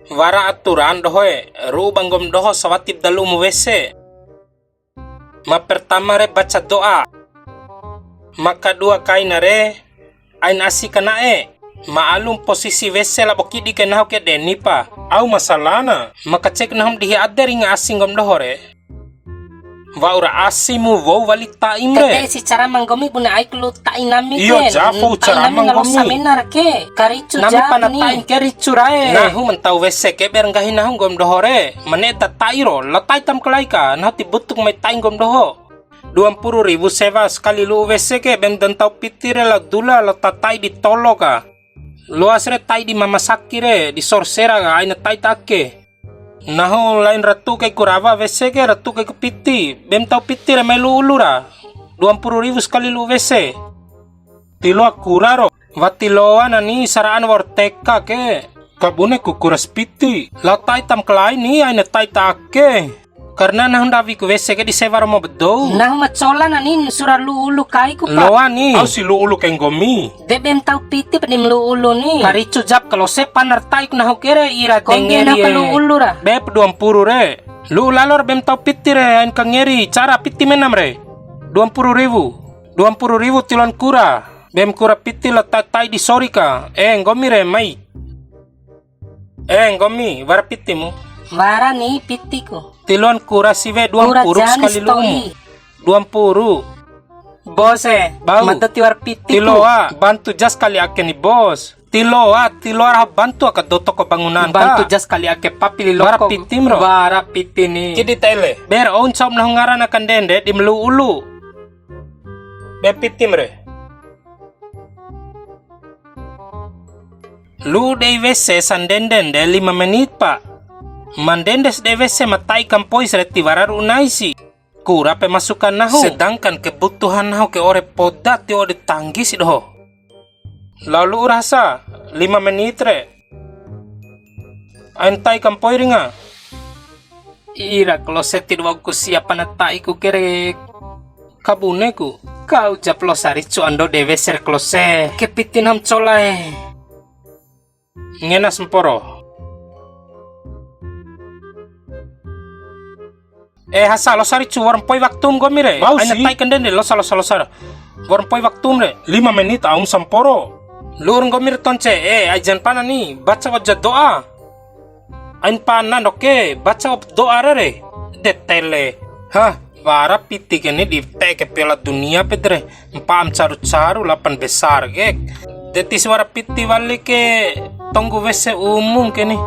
Wara aturan dohoe, rubang gom doho sawatib dalu mu wese. Ma pertama re baca doa. Ma kedua kaina re, ain asikanae. Maalum posisi wese la bokidi ke nahu ke deni pa. Au masalana. Maka cek nahum dihi adari nga asing gom doho re. Wa ura asimu wo wali taim re. Kete si cara manggomi buna aik lu tain nami ke. Iyo jafo cara manggomi. Saminar ke. Karicu Nami jaf pana ni. tain ke ricu rae. Nahu mentau wese ke ber ngahi nahu gom doho re. Maneta tairo latai tam kelaika. Nahu tibutuk mai tain gom doho. 20.000 sewa sekali lu wese ke ben dentau pitire la dula la tatai di tolo ka. Luas re tai di mama sakire di sorsera ka aina tai take. Nahu lain ratu kay kurawa wese ke ratu kay kupiti. Bem tau piti re mai lu ulura. 20.000 sekali lu wese. Tilo kuraro. Watiloa nani saraan warteka ke. Kabune kukuras piti. La tai tam kelai ni aina tai take. Karena nahun davi ku wese ke di sewa romo bedo. Nahu macola nanin surah lu ulu kai ku pa. Loa ni. Au si lu ulu keng gomi. Debem tau piti padim lu ulu ni. Karicu jap kalau se panar tai ku nahu kere ira Kongge na tengeri. lu ulu ra. Bep 20 re. Lu lalor bem tau piti re ain kangeri. Cara piti menam re. 20.000. 20.000 tilon kura. Bem kura piti letak tai di sorika. Ngomi re mai. Ngomi war pitimu. Wara ni pitiku. Tilon kura siwe 20 Kura janis sekali toi. lu. 20. Bose. Bau. Madati war pitiku. Tiloa bantu jas kali ake ni bos. Tiloa bantu aka doto ko bangunan Bantu jas kali ake papili loko. Wara pitim ro. Wara piti ni. Kidi tele. Ber on som na ngaran akan dende di melu ulu. Be pitim re. Lu dei wese sandenden de 5 menit pak. Mandendes de wese matai kampois reti warar unaisi. Kura pemasukan nahu. Sedangkan kebutuhan nahu ke ore podat ti ore tanggis doho. Lalu rasa 5 menit re. Antai kampoi ringa. Ira kloset ti ku siapa na tai ku kere kabuneku. Kau japlo sari cu ando de wese klose. Kepitin ham colae. Ngenas mporo. Hasa lo sari cu warm poi waktum gomi re. Aina tai kenden de lo salo warm poi waktum re 5 menit aum samporo. Lurung gomi re tonce ajan pana ni baca wajah doa. Ain pana oke baca doa re. Detele. Hah, wara piti kene di ke piala dunia pedre. Empam caru-caru 8 besar gek. Detis wara piti wali ke tonggu wese umum kene.